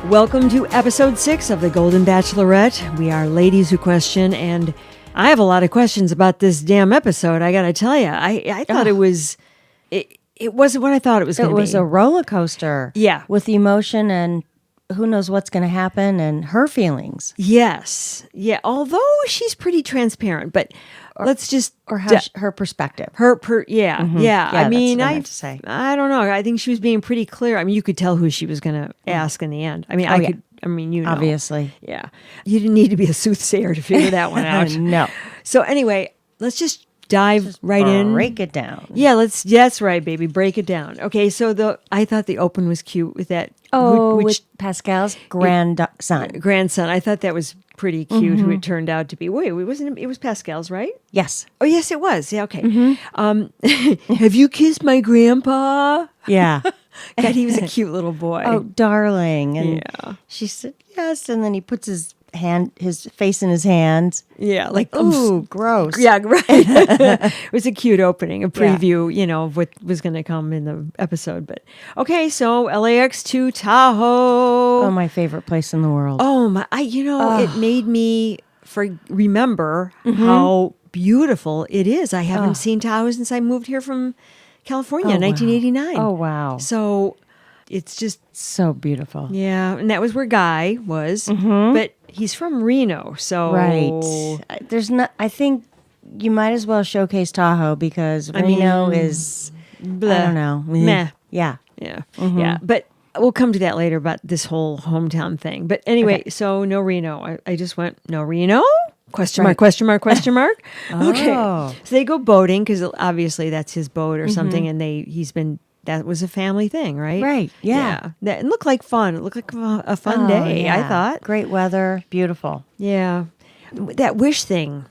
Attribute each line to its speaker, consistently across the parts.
Speaker 1: Welcome to episode 6 of The Golden Bachelorette. We are ladies who question, and I have a lot of questions about this damn episode. I got to tell you, I thought it wasn't what I thought it was going to be.
Speaker 2: It was a roller coaster.
Speaker 1: Yeah.
Speaker 2: With emotion and who knows what's going to happen and her feelings.
Speaker 1: Yes. Yeah. Although she's pretty transparent, but let's just
Speaker 2: her perspective.
Speaker 1: Yeah. I mean, I don't know. I think she was being pretty clear. I mean, you could tell who she was going to ask in the end. I mean, you know.
Speaker 2: Obviously.
Speaker 1: Yeah. You didn't need to be a soothsayer to figure that one out.
Speaker 2: No.
Speaker 1: So anyway, let's just dive right in.
Speaker 2: Break it down.
Speaker 1: Yeah, that's right, baby. Break it down. Okay, so I thought the open was cute with that.
Speaker 2: With Pascal's grandson.
Speaker 1: I thought that was pretty cute. Who it turned out to be. Wait, it was Pascal's, right?
Speaker 2: Yes.
Speaker 1: Oh, yes, it was. Yeah, okay. Have you kissed my grandpa?
Speaker 2: Yeah.
Speaker 1: God, he was a cute little boy.
Speaker 2: Oh, darling. And she said yes, and then he puts his face in his hands.
Speaker 1: Yeah, like
Speaker 2: ooh, gross.
Speaker 1: Yeah, right. It was a cute opening, a preview, of what was going to come in the episode. But okay, so LAX to Tahoe.
Speaker 2: Oh, my favorite place in the world.
Speaker 1: Oh my! It made me remember how beautiful it is. I haven't seen Tahoe since I moved here from California in 1989.
Speaker 2: Oh wow!
Speaker 1: So it's just
Speaker 2: so beautiful.
Speaker 1: Yeah, and that was where Guy was, but he's from Reno, so
Speaker 2: right. I think you might as well showcase Tahoe because Reno is I don't know.
Speaker 1: Meh.
Speaker 2: Yeah.
Speaker 1: Yeah. But we'll come to that later about this whole hometown thing. But anyway, so no Reno. I just went no Reno. Question mark. Okay. So they go boating because obviously that's his boat or something, and that was a family thing, right?
Speaker 2: Right. Yeah.
Speaker 1: It looked like fun. It looked like a fun day,
Speaker 2: yeah.
Speaker 1: I thought.
Speaker 2: Great weather. Beautiful.
Speaker 1: Yeah. That wish thing.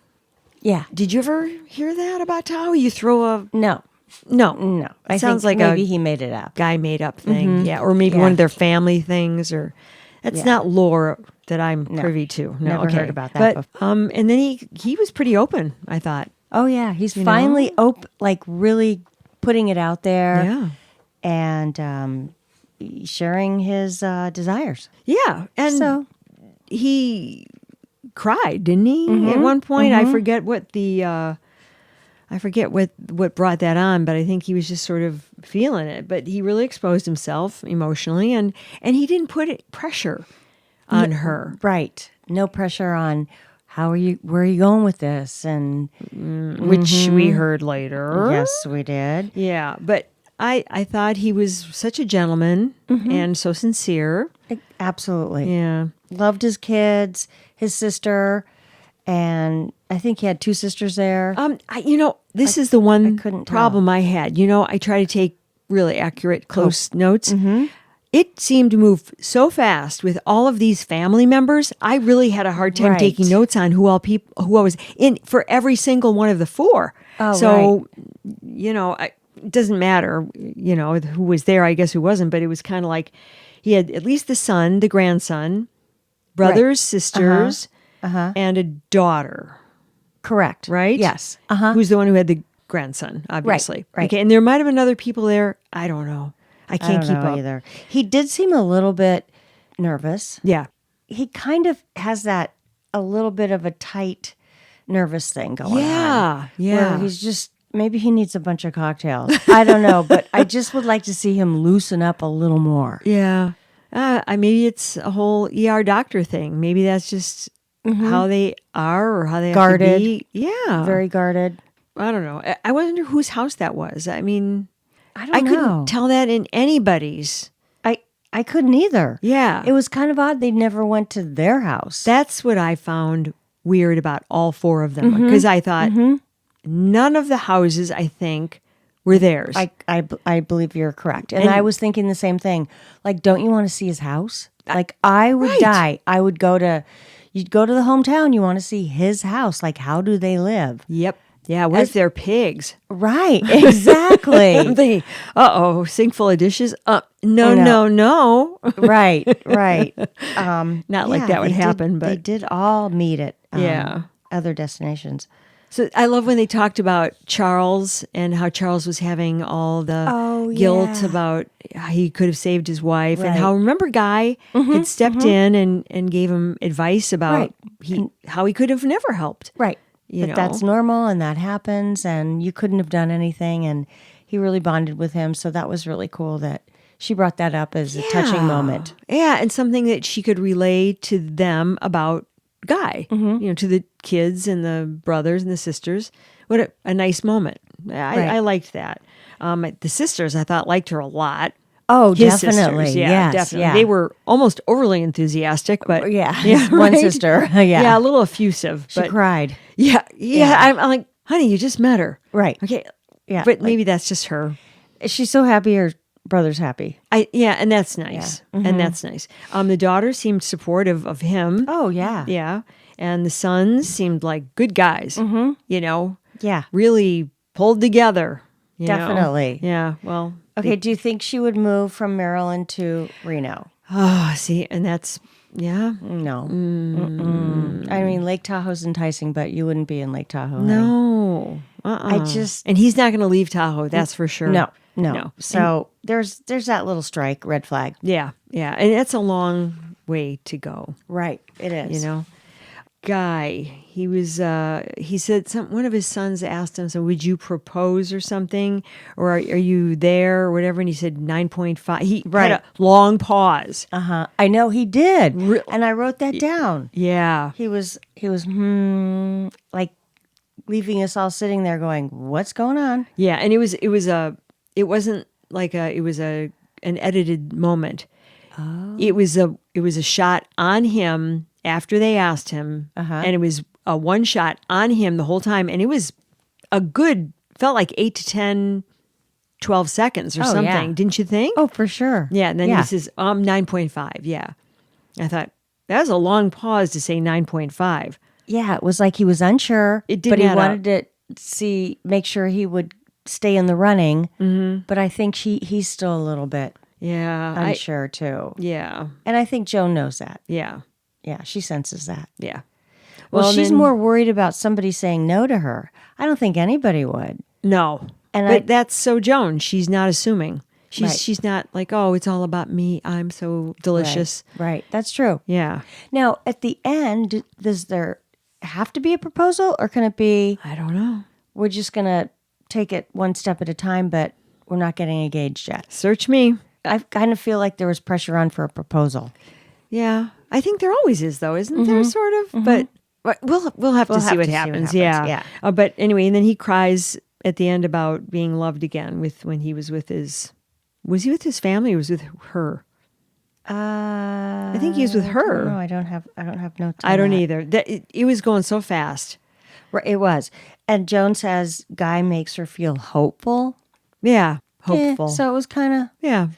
Speaker 2: Yeah.
Speaker 1: Did you ever hear that about Tahoe? You throw a...
Speaker 2: No.
Speaker 1: It sounds like
Speaker 2: maybe he made it up.
Speaker 1: Guy made up thing. Yeah. Or maybe one of their family things or... That's not lore that I'm privy to. No,
Speaker 2: never heard about that
Speaker 1: before. And then he was pretty open, I thought.
Speaker 2: Oh, yeah. He's finally really putting it out there.
Speaker 1: Yeah.
Speaker 2: And sharing his desires.
Speaker 1: Yeah. And
Speaker 2: so
Speaker 1: he cried, didn't he? At one point, I forget what what brought that on, but I think he was just sort of feeling it. But he really exposed himself emotionally, and he didn't put pressure on her.
Speaker 2: Right. No pressure on where are you going with this? And
Speaker 1: which we heard later.
Speaker 2: Yes, we did.
Speaker 1: Yeah. But I thought he was such a gentleman and so sincere.
Speaker 2: Absolutely.
Speaker 1: Yeah.
Speaker 2: Loved his kids, his sister, and I think he had 2 sisters there.
Speaker 1: This is the one problem
Speaker 2: tell.
Speaker 1: I had. I try to take really accurate, close notes. It seemed to move so fast with all of these family members. I really had a hard time taking notes on who I was in for every single one of the 4.
Speaker 2: Oh,
Speaker 1: so, it doesn't matter, who was there, I guess who wasn't, but it was kind of like he had at least the son, the grandson, brothers, sisters, and a daughter.
Speaker 2: Correct.
Speaker 1: Right?
Speaker 2: Yes.
Speaker 1: Who's the one who had the grandson, obviously.
Speaker 2: Right.
Speaker 1: Okay, and there might have been other people there. I don't know. I can't keep up
Speaker 2: either. He did seem a little bit nervous.
Speaker 1: Yeah.
Speaker 2: He kind of has that a little bit of a tight, nervous thing going on.
Speaker 1: Yeah.
Speaker 2: Where he's just... Maybe he needs a bunch of cocktails. I don't know, but I just would like to see him loosen up a little more.
Speaker 1: Yeah. Maybe it's a whole ER doctor thing. Maybe that's just how they are or how they
Speaker 2: guarded.
Speaker 1: Have to be. Yeah.
Speaker 2: Very guarded.
Speaker 1: I don't know. I wonder whose house that was. I mean,
Speaker 2: I don't know.
Speaker 1: Couldn't tell that in anybody's.
Speaker 2: I couldn't either.
Speaker 1: Yeah.
Speaker 2: It was kind of odd they never went to their house.
Speaker 1: That's what I found weird about all 4 of them. Because I thought... None of the houses, I think, were theirs.
Speaker 2: I believe you're correct. And I was thinking the same thing. Like, don't you want to see his house? Like, I would die. I would you'd go to the hometown. You want to see his house. Like, how do they live?
Speaker 1: Yep. Yeah, what if they're pigs?
Speaker 2: Right, exactly.
Speaker 1: I'm thinking, sink full of dishes? No.
Speaker 2: Right.
Speaker 1: Not like that would happen, but...
Speaker 2: They did all meet at other destinations.
Speaker 1: So I love when they talked about Charles and how Charles was having all the guilt about how he could have saved his wife and how, remember, Guy had stepped in and gave him advice about how he could have never helped.
Speaker 2: Right.
Speaker 1: You know?
Speaker 2: That's normal and that happens and you couldn't have done anything. And he really bonded with him. So that was really cool that she brought that up as a touching moment.
Speaker 1: Yeah, and something that she could relay to them about Guy, to the kids and the brothers and the sisters. What a nice moment. I liked that. The sisters, I thought, liked her a lot.
Speaker 2: Oh,
Speaker 1: His
Speaker 2: definitely.
Speaker 1: Sisters,
Speaker 2: Yes,
Speaker 1: definitely.
Speaker 2: yeah.
Speaker 1: They were almost overly enthusiastic, but
Speaker 2: one sister.
Speaker 1: Yeah, a little effusive.
Speaker 2: She cried.
Speaker 1: Yeah. I'm like, honey, you just met her.
Speaker 2: Right.
Speaker 1: Okay.
Speaker 2: Yeah.
Speaker 1: But maybe that's just her.
Speaker 2: She's so happy her brother's happy.
Speaker 1: And that's nice.
Speaker 2: Yeah.
Speaker 1: And that's nice. The daughter seemed supportive of him.
Speaker 2: Oh, yeah.
Speaker 1: Yeah. And the sons seemed like good guys,
Speaker 2: Yeah.
Speaker 1: really pulled together.
Speaker 2: Definitely.
Speaker 1: Yeah. Well.
Speaker 2: Okay. Do you think she would move from Maryland to Reno?
Speaker 1: Oh, see, and that's,
Speaker 2: No. I mean, Lake Tahoe's enticing, but you wouldn't be in Lake Tahoe.
Speaker 1: No. And he's not going to leave Tahoe. That's for sure.
Speaker 2: No. So there's that little strike, red flag.
Speaker 1: Yeah. And that's a long way to go.
Speaker 2: Right. It is.
Speaker 1: Guy, he said one of his sons asked him, so would you propose or something? Or are you there or whatever? And he said 9.5. He had a long pause.
Speaker 2: I know he did. And I wrote that down.
Speaker 1: Yeah.
Speaker 2: He was like leaving us all sitting there going, what's going on?
Speaker 1: Yeah. And it wasn't like an edited moment. Oh. It was a shot on him after they asked him, and it was a one shot on him the whole time, and it was felt like 8 to 10, 12 seconds or something. Yeah. Didn't you think?
Speaker 2: Oh, for sure.
Speaker 1: Yeah, and then he says, 9.5, yeah. I thought, that was a long pause to say 9.5.
Speaker 2: Yeah, it was like he was unsure, but he wanted to make sure he would stay in the running, but I think he's still a little bit unsure too.
Speaker 1: Yeah.
Speaker 2: And I think Joan knows that.
Speaker 1: Yeah.
Speaker 2: Yeah, she senses that.
Speaker 1: Yeah.
Speaker 2: Well, she's more worried about somebody saying no to her. I don't think anybody would.
Speaker 1: No. But that's so Joan. She's not assuming. She's not like, oh, it's all about me. I'm so delicious.
Speaker 2: Right. That's true.
Speaker 1: Yeah.
Speaker 2: Now, at the end, does there have to be a proposal or can it be?
Speaker 1: I don't know.
Speaker 2: We're just going to take it one step at a time, but we're not getting engaged yet.
Speaker 1: Search me.
Speaker 2: I kind of feel like there was pressure on for a proposal.
Speaker 1: Yeah. I think there always is, though, isn't there, sort of? But we'll have to see what happens. Yeah. But anyway, and then he cries at the end about being loved again when he was with his... Was he with his family or was he with her? I think he was with her.
Speaker 2: No, I don't have notes.
Speaker 1: I don't either. It was going so fast.
Speaker 2: Right, it was. And Joan says Guy makes her feel hopeful.
Speaker 1: Yeah, hopeful.
Speaker 2: So it was kind of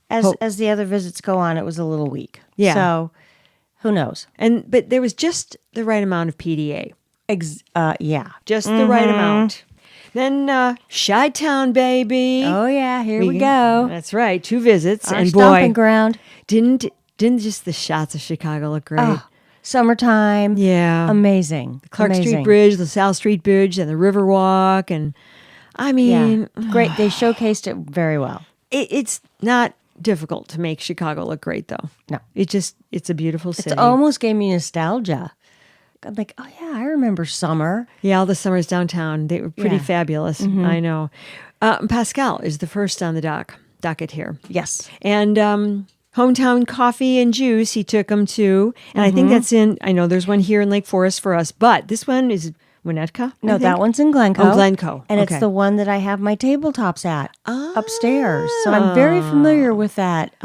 Speaker 2: as the other visits go on, it was a little weak.
Speaker 1: Yeah.
Speaker 2: So who knows?
Speaker 1: But there was just the right amount of PDA.
Speaker 2: Yeah,
Speaker 1: just the right amount. Then Chi-Town, baby.
Speaker 2: Oh yeah, here we go.
Speaker 1: That's right, 2 visits,
Speaker 2: Our
Speaker 1: and
Speaker 2: stomping ground.
Speaker 1: Didn't just the shots of Chicago look great?
Speaker 2: Oh, summertime.
Speaker 1: Yeah,
Speaker 2: amazing.
Speaker 1: The Clark Street Bridge, the South Street Bridge, and the Riverwalk, and I mean,
Speaker 2: great. They showcased it very well.
Speaker 1: It's not difficult to make Chicago look great, though.
Speaker 2: No,
Speaker 1: it's a beautiful city.
Speaker 2: It almost gave me nostalgia. I'm like, oh yeah, I remember summer.
Speaker 1: Yeah, all the summers downtown. They were pretty fabulous. I know. Pascal is the first on the docket here.
Speaker 2: Yes.
Speaker 1: And hometown coffee and juice, he took them to. And I think that's I know there's one here in Lake Forest for us, but this one is Winnetka?
Speaker 2: No, that one's in Glencoe.
Speaker 1: Oh, Glencoe.
Speaker 2: And it's the one that I have my tabletops at upstairs. So I'm very familiar with that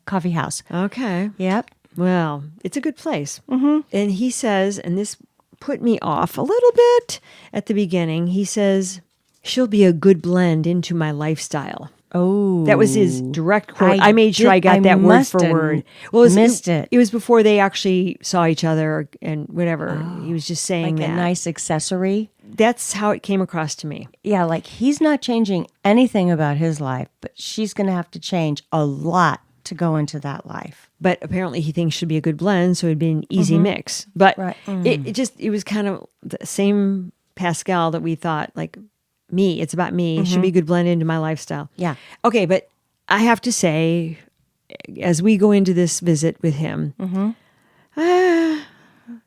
Speaker 2: coffee house.
Speaker 1: Okay.
Speaker 2: Yep.
Speaker 1: Well, it's a good place. And he says, and this put me off a little bit at the beginning, he says, she'll be a good blend into my lifestyle.
Speaker 2: Oh.
Speaker 1: That was his direct quote. I made sure I got that word for word. Well, it was before they actually saw each other and whatever. He was just saying
Speaker 2: like
Speaker 1: that.
Speaker 2: A nice accessory.
Speaker 1: That's how it came across to me.
Speaker 2: Yeah, like he's not changing anything about his life, but she's going to have to change a lot to go into that life.
Speaker 1: But apparently he thinks should be a good blend, so it'd be an easy mix. But it was kind of the same Pascal that we thought like me. It's about me. It should be a good blend into my lifestyle.
Speaker 2: Yeah.
Speaker 1: Okay, but I have to say, as we go into this visit with him,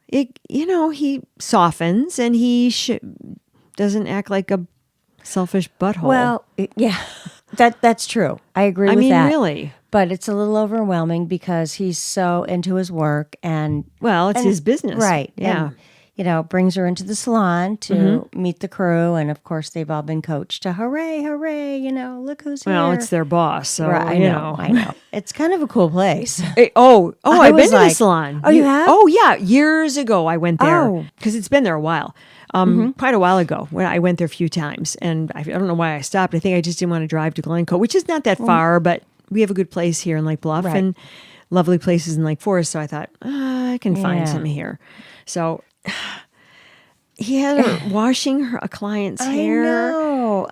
Speaker 1: he softens and he doesn't act like a selfish butthole.
Speaker 2: Well, yeah, that's true. I agree with
Speaker 1: mean,
Speaker 2: that.
Speaker 1: really.
Speaker 2: But it's a little overwhelming because he's so into his work and
Speaker 1: It's his business.
Speaker 2: Right.
Speaker 1: Yeah.
Speaker 2: And, brings her into the salon to meet the crew. And of course, they've all been coached to hooray, hooray, look who's here.
Speaker 1: Well, it's their boss. So,
Speaker 2: right, I know. It's kind of a cool place.
Speaker 1: I've been to the salon.
Speaker 2: Oh, you have?
Speaker 1: Oh, yeah. Years ago, I went there
Speaker 2: Oh.
Speaker 1: because it's been there a while. Quite a while ago when I went there a few times. And I don't know why I stopped. I think I just didn't want to drive to Glencoe, which is not that far, but we have a good place here in Lake Bluff and lovely places in Lake Forest. So I thought, I can find some here. So he had her washing a client's hair.
Speaker 2: I know.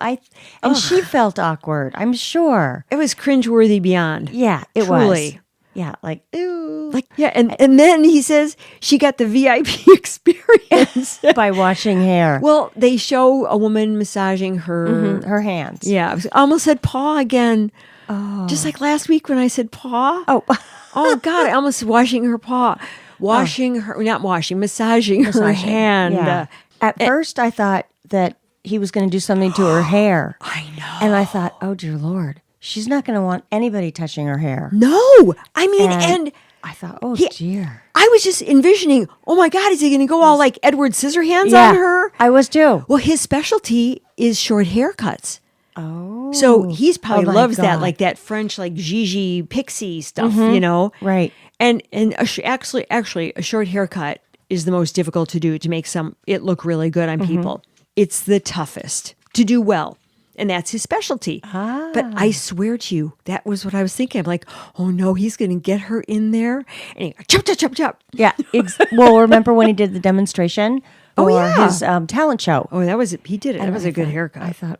Speaker 2: And she felt awkward, I'm sure.
Speaker 1: It was cringeworthy beyond.
Speaker 2: Yeah, it
Speaker 1: Truly.
Speaker 2: was. Yeah, like, ooh.
Speaker 1: And then he says she got the VIP experience.
Speaker 2: By washing hair.
Speaker 1: Well, they show a woman massaging her
Speaker 2: Her hands.
Speaker 1: Yeah, I almost said paw again. Oh. Just like last week when I said paw. Oh God, I almost washing her paw. Massaging her hand.
Speaker 2: Yeah. At first, I thought that he was going to do something to her hair.
Speaker 1: I know.
Speaker 2: And I thought, oh, dear Lord, she's not going to want anybody touching her hair.
Speaker 1: No. I mean, and
Speaker 2: I thought, oh, dear.
Speaker 1: I was just envisioning, oh my God, is he going to go all like Edward Scissorhands on her?
Speaker 2: I was too.
Speaker 1: Well, his specialty is short haircuts.
Speaker 2: Oh.
Speaker 1: So he's probably loves that,
Speaker 2: God.
Speaker 1: like that French, like Gigi pixie stuff,
Speaker 2: Right.
Speaker 1: And actually, a short haircut is the most difficult to do to make it look really good on people. It's the toughest to do well. And that's his specialty. But I swear to you, that was what I was thinking. I'm like, oh no, he's going to get her in there. And he chop, chop, chop, chop.
Speaker 2: Yeah. Well, remember when he did the demonstration? His talent show.
Speaker 1: Oh, he did it. That was a good haircut.
Speaker 2: I thought,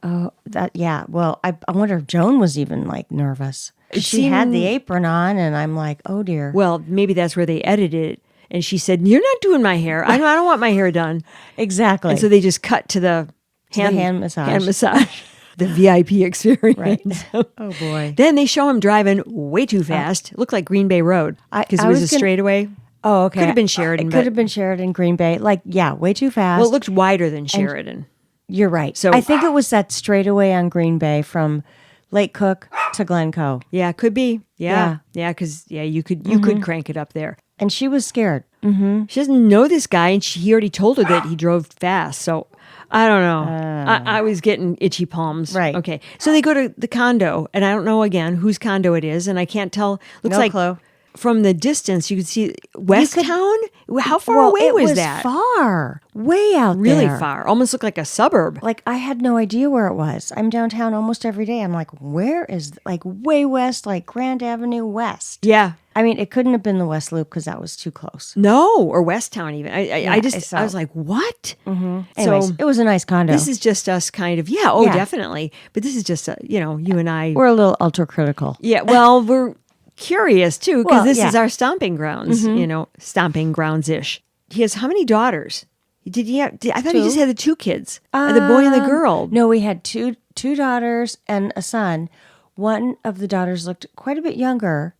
Speaker 2: well, I wonder if Joan was even like nervous. She had the apron on and I'm like, oh dear.
Speaker 1: Well, maybe that's where they edited it. And she said, you're not doing my hair. I don't want my hair done.
Speaker 2: Exactly.
Speaker 1: And so they just cut to the hand massage. The VIP experience.
Speaker 2: Right. Oh boy.
Speaker 1: Then they show him driving way too fast. It looked like Green Bay Road because it was a straightaway.
Speaker 2: Oh, okay.
Speaker 1: Could have been Sheridan.
Speaker 2: It could have been Sheridan, Green Bay. Like, yeah, way too fast.
Speaker 1: Well, it looked wider than Sheridan.
Speaker 2: You're right.
Speaker 1: So
Speaker 2: I think it was that straightaway on Green Bay from Lake Cook to Glencoe.
Speaker 1: Yeah, could be. Yeah, because you could crank it up there.
Speaker 2: And she was scared.
Speaker 1: She doesn't know this guy, and he already told her that he drove fast. So I don't know. I was getting itchy palms.
Speaker 2: Right.
Speaker 1: Okay. So they go to the condo, and I don't know again whose condo it is, and I can't tell. Looks like
Speaker 2: clue.
Speaker 1: From the distance, you could see West Town. How far away was that?
Speaker 2: Far, way out
Speaker 1: really
Speaker 2: there.
Speaker 1: far. Almost looked like a suburb.
Speaker 2: Like I had no idea where it was. I'm downtown almost every day. I'm like, where is way west, like Grand Avenue West?
Speaker 1: Yeah.
Speaker 2: I mean, it couldn't have been the West Loop because that was too close.
Speaker 1: No, or West Town even. I was like, what?
Speaker 2: Anyways, it was a nice condo.
Speaker 1: This is just us kind of, definitely. But this is just, you and I.
Speaker 2: We're a little ultra critical.
Speaker 1: Yeah, well, we're curious too because this
Speaker 2: yeah.
Speaker 1: is our stomping grounds, stomping grounds-ish. He has how many daughters? Did he have, I thought he just had the two kids, the boy and the girl.
Speaker 2: No, we had two daughters and a son. One of the daughters looked quite a bit younger.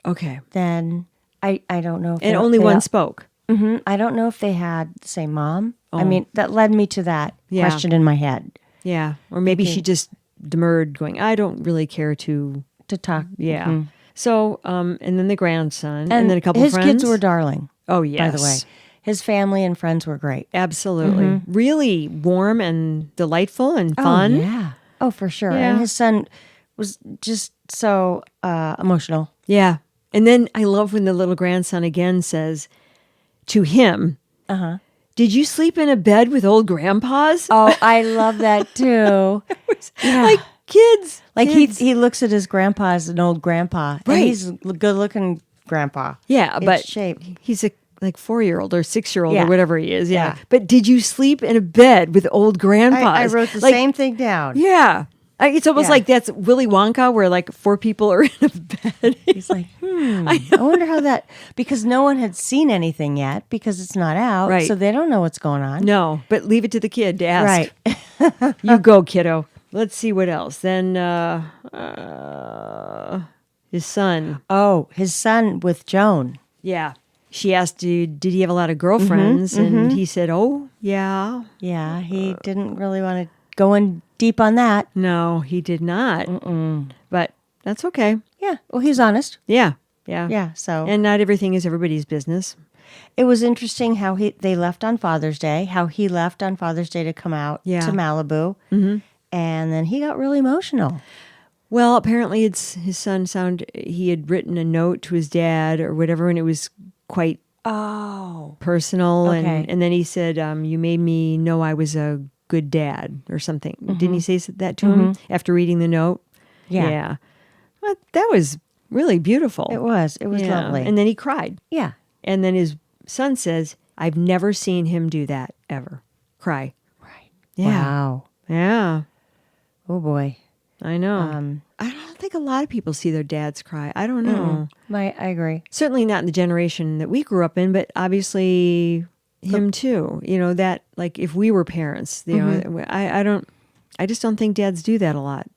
Speaker 1: Okay.
Speaker 2: Then I don't know. If
Speaker 1: and only one spoke.
Speaker 2: I don't know if they had the same mom. I mean, that led me to that question in my head.
Speaker 1: Yeah. Or maybe she just demurred going, I don't really care to
Speaker 2: talk.
Speaker 1: Yeah. So, and then the grandson and then a couple of friends.
Speaker 2: His kids were darling.
Speaker 1: Oh, yes.
Speaker 2: By the way. His family and friends were great.
Speaker 1: Absolutely. Really warm and delightful and fun.
Speaker 2: Oh, yeah. Oh, for sure.
Speaker 1: Yeah.
Speaker 2: And his son was just so emotional.
Speaker 1: Yeah. And then I love when the little grandson again says to him, did you sleep in a bed with old grandpas?
Speaker 2: Oh, I love that too.
Speaker 1: Like kids.
Speaker 2: Like he looks at his grandpa as an old grandpa.
Speaker 1: Right.
Speaker 2: And he's a good looking grandpa.
Speaker 1: Yeah, but
Speaker 2: shape.
Speaker 1: He's a 4-year-old or 6-year-old
Speaker 2: Yeah.
Speaker 1: or whatever he is. Yeah.
Speaker 2: Yeah.
Speaker 1: But did you sleep in a bed with old grandpas?
Speaker 2: I wrote the same thing down.
Speaker 1: Yeah. It's almost
Speaker 2: Yeah.
Speaker 1: like that's Willy Wonka, where like 4 people are in a bed.
Speaker 2: He's like, I wonder how that, because no one had seen anything yet because it's not out.
Speaker 1: Right.
Speaker 2: So they don't know what's going on.
Speaker 1: No, but leave it to the kid to ask.
Speaker 2: Right.
Speaker 1: You go, kiddo. Let's see what else. Then his son.
Speaker 2: Oh, his son with Joan.
Speaker 1: Yeah. She asked, did he have a lot of girlfriends? And he said, oh, yeah.
Speaker 2: Yeah, he didn't really want to go in deep on that.
Speaker 1: No, he did not. But that's okay.
Speaker 2: Yeah. Well, he's honest.
Speaker 1: Yeah. Yeah.
Speaker 2: Yeah. So
Speaker 1: And not everything is everybody's business.
Speaker 2: it was interesting how they left on Father's Day, how he left on Father's Day to come out
Speaker 1: Yeah.
Speaker 2: to Malibu. And then he got really emotional.
Speaker 1: Well, apparently it's his son he had written a note to his dad or whatever, and it was quite personal.
Speaker 2: Okay.
Speaker 1: And then he said, you made me know I was a good dad or something. Didn't he say that to him after reading the note?
Speaker 2: Yeah.
Speaker 1: Well, that was really beautiful.
Speaker 2: It was. It was
Speaker 1: Yeah.
Speaker 2: lovely.
Speaker 1: And then he cried.
Speaker 2: Yeah.
Speaker 1: And then his son says, I've never seen him do that ever. Cry.
Speaker 2: Right.
Speaker 1: Yeah.
Speaker 2: Wow.
Speaker 1: Yeah.
Speaker 2: Oh, boy.
Speaker 1: I know. I don't think a lot of people see their dads cry. I don't know.
Speaker 2: I agree.
Speaker 1: Certainly not in the generation that we grew up in, but obviously him too. You know, that like if we were parents, you know, I just don't think dads do that a lot.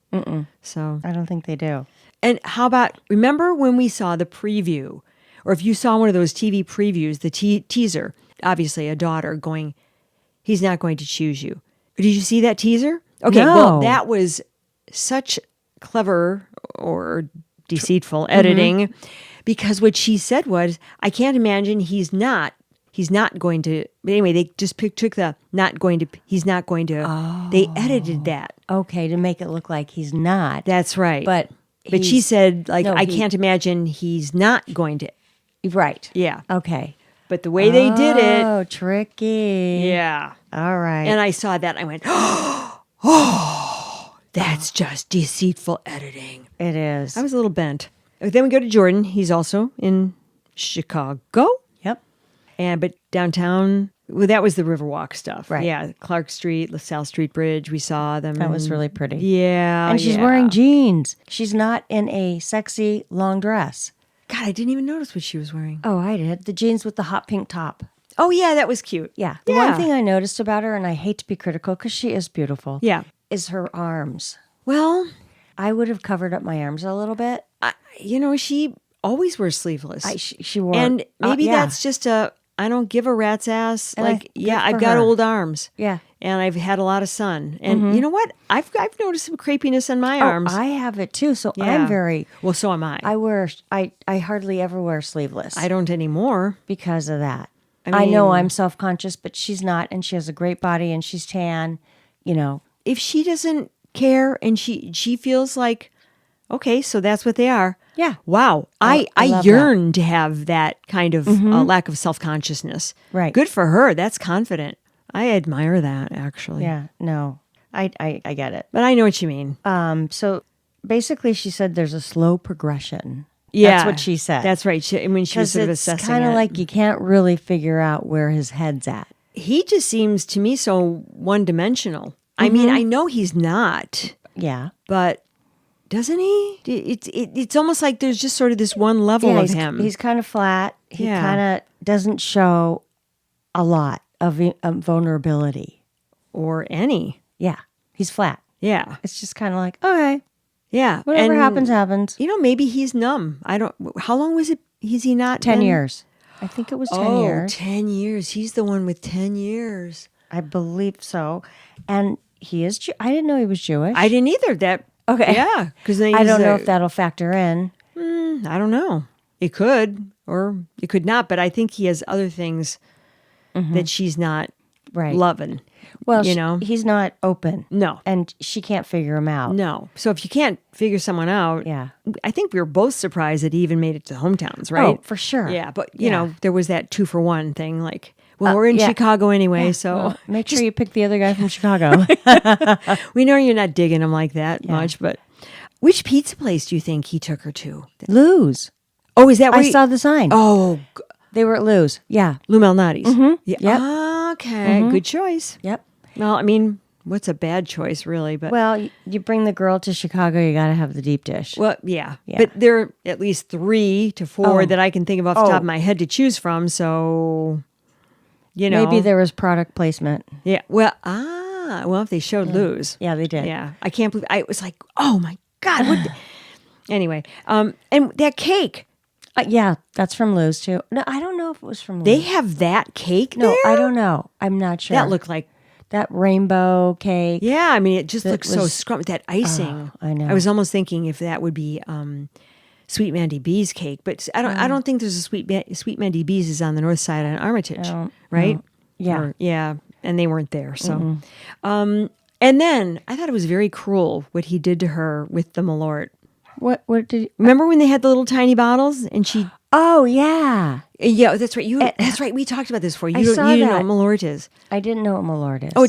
Speaker 1: So,
Speaker 2: I don't think they do.
Speaker 1: and how about, remember when we saw the preview, or if you saw one of those TV previews, the teaser, obviously a daughter going, he's not going to choose you. Did you see that teaser? Okay,
Speaker 2: No.
Speaker 1: well, that was such clever or deceitful editing, because what she said was, I can't imagine he's not going to, but anyway, they just took the not going to, he's not going to, they edited that.
Speaker 2: Okay, to make it look like he's not.
Speaker 1: That's right.
Speaker 2: But
Speaker 1: she
Speaker 2: he's-
Speaker 1: said, like,
Speaker 2: no,
Speaker 1: I
Speaker 2: he-
Speaker 1: can't imagine he's not going to.
Speaker 2: Right.
Speaker 1: Yeah.
Speaker 2: Okay.
Speaker 1: But the way they did it.
Speaker 2: Oh, tricky.
Speaker 1: Yeah.
Speaker 2: All right.
Speaker 1: And I saw that and I went, oh, that's just deceitful editing.
Speaker 2: It is.
Speaker 1: I was a little bent. Then we go to Jordan. He's also in Chicago.
Speaker 2: Yep.
Speaker 1: But downtown, well, that was the Riverwalk stuff.
Speaker 2: Right.
Speaker 1: Yeah. Clark Street, LaSalle Street Bridge. We saw them.
Speaker 2: That was really pretty.
Speaker 1: Yeah.
Speaker 2: And she's wearing jeans. She's not in a sexy long dress.
Speaker 1: God, I didn't even notice what she was wearing.
Speaker 2: Oh, I did. The jeans with the hot pink top.
Speaker 1: Oh, yeah. That was cute.
Speaker 2: Yeah. The one thing I noticed about her, and I hate to be critical because she is beautiful,
Speaker 1: Yeah.
Speaker 2: is her arms.
Speaker 1: Well,
Speaker 2: I would have covered up my arms a little bit.
Speaker 1: she always wears sleeveless.
Speaker 2: She wore.
Speaker 1: And maybe
Speaker 2: yeah.
Speaker 1: that's just I don't give a rat's ass.
Speaker 2: And
Speaker 1: Like,
Speaker 2: good
Speaker 1: I've
Speaker 2: for
Speaker 1: got
Speaker 2: her.
Speaker 1: old arms.
Speaker 2: Yeah.
Speaker 1: And I've had a lot of sun. And you know what? I've noticed some crepiness on my arms.
Speaker 2: I have it too. So
Speaker 1: Yeah.
Speaker 2: I'm very.
Speaker 1: Well, so am I.
Speaker 2: I hardly ever wear sleeveless.
Speaker 1: I don't anymore.
Speaker 2: Because of that.
Speaker 1: I
Speaker 2: I know
Speaker 1: mean-
Speaker 2: I'm self-conscious, but she's not, and she has a great body, and she's tan. You know.
Speaker 1: If she doesn't care and she feels like, okay, so that's what they are.
Speaker 2: Yeah.
Speaker 1: Wow.
Speaker 2: I
Speaker 1: I
Speaker 2: love
Speaker 1: yearn to have that kind of lack of self-consciousness.
Speaker 2: Right.
Speaker 1: Good for her. That's confident. I admire that, actually.
Speaker 2: Yeah. No. I get it.
Speaker 1: But I know what you mean.
Speaker 2: So basically, she said there's a slow progression.
Speaker 1: Yeah.
Speaker 2: That's what she said.
Speaker 1: That's right. When she was
Speaker 2: Because
Speaker 1: sort of
Speaker 2: it's
Speaker 1: assessing
Speaker 2: kind of
Speaker 1: it.
Speaker 2: like you can't really figure out where his head's at.
Speaker 1: He just seems to me so one-dimensional. I mean, I know he's not,
Speaker 2: Yeah.
Speaker 1: but doesn't he? It's almost like there's just sort of this one level of him.
Speaker 2: He's kind of flat. He
Speaker 1: Yeah.
Speaker 2: kind of doesn't show a lot of vulnerability.
Speaker 1: Or any.
Speaker 2: Yeah. He's flat.
Speaker 1: Yeah.
Speaker 2: It's just kind of like, okay,
Speaker 1: Yeah.
Speaker 2: whatever
Speaker 1: And,
Speaker 2: happens, happens.
Speaker 1: You know, maybe he's numb. How long was it? Is he not?
Speaker 2: 10
Speaker 1: been-
Speaker 2: years. I think it was 10
Speaker 1: Oh,
Speaker 2: years.
Speaker 1: 10 years. He's the one with 10 years.
Speaker 2: I believe so. And he is, I didn't know he was Jewish.
Speaker 1: I didn't either.
Speaker 2: Okay.
Speaker 1: Yeah. Because
Speaker 2: I don't know if that'll factor in.
Speaker 1: I don't know. It could, or it could not. But I think he has other things that she's not
Speaker 2: Right.
Speaker 1: loving.
Speaker 2: Well,
Speaker 1: you know?
Speaker 2: he's not open.
Speaker 1: No.
Speaker 2: And she can't figure him out.
Speaker 1: No. So if you can't figure someone out,
Speaker 2: Yeah.
Speaker 1: I think we were both surprised that he even made it to hometowns, right?
Speaker 2: Oh, for sure.
Speaker 1: Yeah. But, you
Speaker 2: Yeah.
Speaker 1: know, there was that 2-for-1 thing. Like, well, we're in
Speaker 2: yeah.
Speaker 1: Chicago anyway, so
Speaker 2: Well, make sure you pick the other guy from Chicago.
Speaker 1: we know you're not digging him like that much. But which pizza place do you think he took her to?
Speaker 2: Lou's.
Speaker 1: Oh, is that where
Speaker 2: I saw the sign.
Speaker 1: Oh,
Speaker 2: They were at Lou's. Yeah.
Speaker 1: Lou Malnati's. Yeah.
Speaker 2: Yep.
Speaker 1: Okay. Good choice.
Speaker 2: Yep.
Speaker 1: Well, I mean, what's a bad choice, really? But
Speaker 2: Well, you bring the girl to Chicago, you got to have the deep dish.
Speaker 1: well, yeah.
Speaker 2: Yeah.
Speaker 1: But there are at least 3 to 4
Speaker 2: Oh.
Speaker 1: that I can think of off the top of my head to choose from. So,
Speaker 2: Maybe there was product placement.
Speaker 1: Yeah. Well, if they showed Lou's.
Speaker 2: Yeah, they did.
Speaker 1: Yeah. I can't believe I was like, oh my God. Anyway, and that cake.
Speaker 2: Yeah, that's from Lou's too. No, I don't know if it was from Lou's.
Speaker 1: They have that cake
Speaker 2: No,
Speaker 1: there?
Speaker 2: I don't know. I'm not sure.
Speaker 1: That looked like,
Speaker 2: that rainbow cake.
Speaker 1: yeah, I mean, it just looks so
Speaker 2: was-
Speaker 1: scrumptious. That icing.
Speaker 2: I know.
Speaker 1: I was almost thinking if that would be Sweet Mandy B's cake, but I don't think there's a Sweet Mandy B's is on the north side on Armitage, right?
Speaker 2: no. Yeah.
Speaker 1: Yeah, and they weren't there. So, and then I thought it was very cruel what he did to her with the Malort.
Speaker 2: What did you...
Speaker 1: Remember when they had the little tiny bottles and she?
Speaker 2: Oh, yeah.
Speaker 1: Yeah, that's right. That's right. We talked about this before. You
Speaker 2: I saw
Speaker 1: didn't know
Speaker 2: that.
Speaker 1: what Malort is.
Speaker 2: I didn't know what Malort is.
Speaker 1: Oh,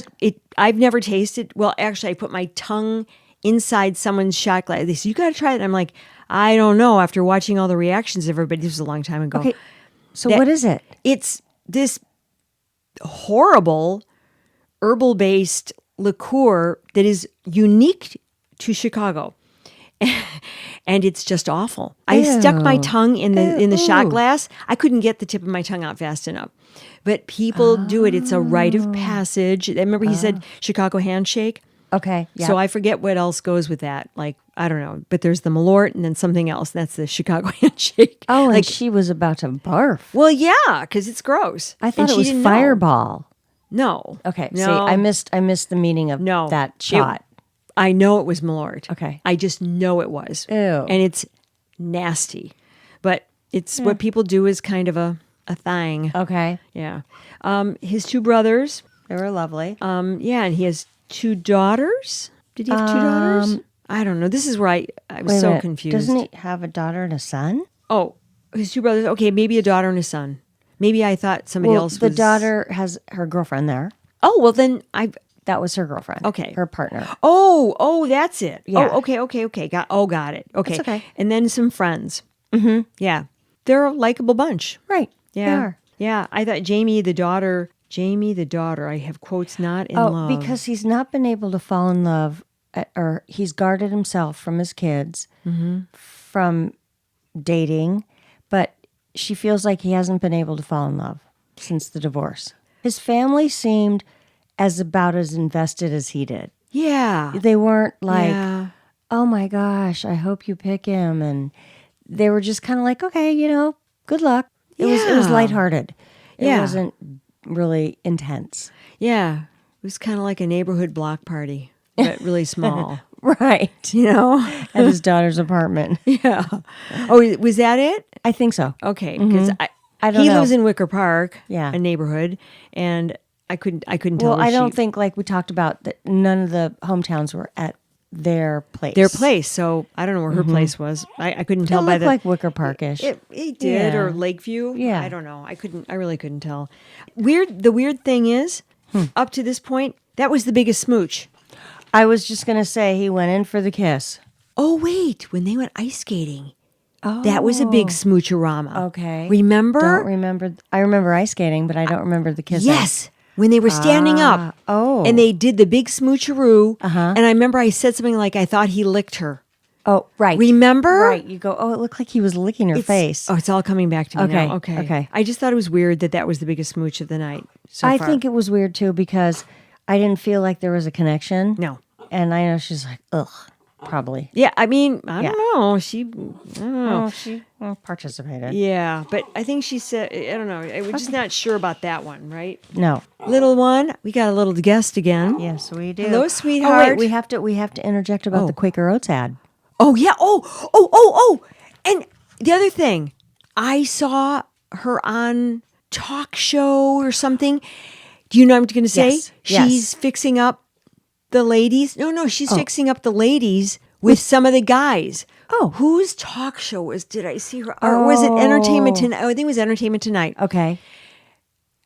Speaker 1: I've never tasted. Well, actually, I put my tongue inside someone's shot glass. They said, you got to try it. And I'm like, I don't know. After watching all the reactions of everybody, this was a long time ago.
Speaker 2: Okay. So what is it?
Speaker 1: It's this horrible herbal-based liqueur that is unique to Chicago. And it's just awful. I stuck my tongue in the shot glass. I couldn't get the tip of my tongue out fast enough. But people do it. It's a rite of passage. I remember he said Chicago handshake.
Speaker 2: Okay. Yeah.
Speaker 1: So I forget what else goes with that. Like, I don't know. But there's the Malort and then something else. That's the Chicago handshake.
Speaker 2: Oh,
Speaker 1: like,
Speaker 2: and she was about to barf.
Speaker 1: well, yeah, because it's gross.
Speaker 2: I thought
Speaker 1: And
Speaker 2: it
Speaker 1: she
Speaker 2: was
Speaker 1: didn't know.
Speaker 2: Fireball.
Speaker 1: No.
Speaker 2: Okay.
Speaker 1: No.
Speaker 2: See, I missed the meaning of
Speaker 1: No.
Speaker 2: that shot.
Speaker 1: I know it was Malort.
Speaker 2: Okay.
Speaker 1: I just know it was.
Speaker 2: Ew.
Speaker 1: And it's nasty. But it's what people do is kind of a thing.
Speaker 2: Okay.
Speaker 1: Yeah. His 2 brothers.
Speaker 2: They were lovely.
Speaker 1: Yeah, and he has 2 daughters. Did he have 2 daughters? I don't know. This is where I was
Speaker 2: Wait a
Speaker 1: so
Speaker 2: minute.
Speaker 1: confused.
Speaker 2: Doesn't he have a daughter and a son?
Speaker 1: Oh, his 2 brothers. Okay, maybe a daughter and a son. Maybe I thought somebody else
Speaker 2: the
Speaker 1: was...
Speaker 2: daughter has her girlfriend there.
Speaker 1: Oh, well then
Speaker 2: That was her girlfriend.
Speaker 1: Okay.
Speaker 2: Her partner.
Speaker 1: Oh, that's it.
Speaker 2: Yeah.
Speaker 1: Oh, okay. Got it. Okay.
Speaker 2: That's okay.
Speaker 1: And then some friends. Mm-hmm. Yeah. They're a likable bunch.
Speaker 2: Right.
Speaker 1: Yeah.
Speaker 2: They are.
Speaker 1: Yeah. I thought Jamie the daughter, I have quotes, not in love.
Speaker 2: Because he's not been able to fall in love, or he's guarded himself from his kids, from dating, but she feels like he hasn't been able to fall in love since the divorce. His family seemed about as invested as he did.
Speaker 1: Yeah.
Speaker 2: They weren't like,
Speaker 1: Yeah.
Speaker 2: oh my gosh, I hope you pick him. And they were just kind of like, okay, good luck. It was
Speaker 1: Yeah.
Speaker 2: lighthearted. It
Speaker 1: Yeah.
Speaker 2: wasn't really intense.
Speaker 1: Yeah. It was kind of like a neighborhood block party, but really small.
Speaker 2: Right. At his daughter's apartment.
Speaker 1: Yeah. Oh, was that it?
Speaker 2: I think so.
Speaker 1: Okay. Because
Speaker 2: I don't
Speaker 1: he
Speaker 2: know.
Speaker 1: lives in Wicker Park,
Speaker 2: Yeah.
Speaker 1: a neighborhood, and I couldn't tell.
Speaker 2: Well,
Speaker 1: where
Speaker 2: I don't
Speaker 1: she-
Speaker 2: think, like we talked about, that none of the hometowns were at their place.
Speaker 1: their place. So I don't know where her place was. I couldn't
Speaker 2: It
Speaker 1: tell by
Speaker 2: looked
Speaker 1: the
Speaker 2: like Wicker Parkish.
Speaker 1: It did,
Speaker 2: Yeah.
Speaker 1: or Lakeview.
Speaker 2: Yeah.
Speaker 1: I don't know. I really couldn't tell. The weird thing is, up to this point, that was the biggest smooch.
Speaker 2: I was just going to say he went in for the kiss.
Speaker 1: Oh wait, when they went ice skating, that was a big smoocherama.
Speaker 2: Okay.
Speaker 1: Remember?
Speaker 2: Don't remember. I remember ice skating, but I don't remember the kissing.
Speaker 1: Yes. When they were standing up.
Speaker 2: Oh.
Speaker 1: And they did the big smoocheroo.
Speaker 2: Uh-huh.
Speaker 1: And I remember I said something like, I thought he licked her.
Speaker 2: Oh, right.
Speaker 1: Remember?
Speaker 2: Right. You go, oh, it looked like he was licking her face.
Speaker 1: Oh, it's all coming back to me
Speaker 2: Okay,
Speaker 1: now. Okay.
Speaker 2: okay.
Speaker 1: I just thought it was weird that was the biggest smooch of the night so
Speaker 2: I
Speaker 1: far.
Speaker 2: think it was weird too because I didn't feel like there was a connection.
Speaker 1: No.
Speaker 2: And I know she's like, ugh, probably.
Speaker 1: Yeah, I mean, I
Speaker 2: Yeah.
Speaker 1: don't know. I don't know.
Speaker 2: Oh, she participated.
Speaker 1: Yeah, but I think she said, I don't know. We're just not sure about that one, right?
Speaker 2: No.
Speaker 1: Little one, we got a little guest again.
Speaker 2: Yes, we do.
Speaker 1: Hello,
Speaker 2: Oh,
Speaker 1: sweetheart.
Speaker 2: wait, we have to interject about the Quaker Oats ad.
Speaker 1: Oh, yeah. Oh. And the other thing, I saw her on talk show or something. Do you know what I'm going to say?
Speaker 2: Yes, yes.
Speaker 1: She's fixing up the ladies. No, she's fixing up the ladies with some of the guys.
Speaker 2: Oh.
Speaker 1: Whose talk show did I see her? Or was it Entertainment Tonight? Oh, I think it was Entertainment Tonight.
Speaker 2: Okay.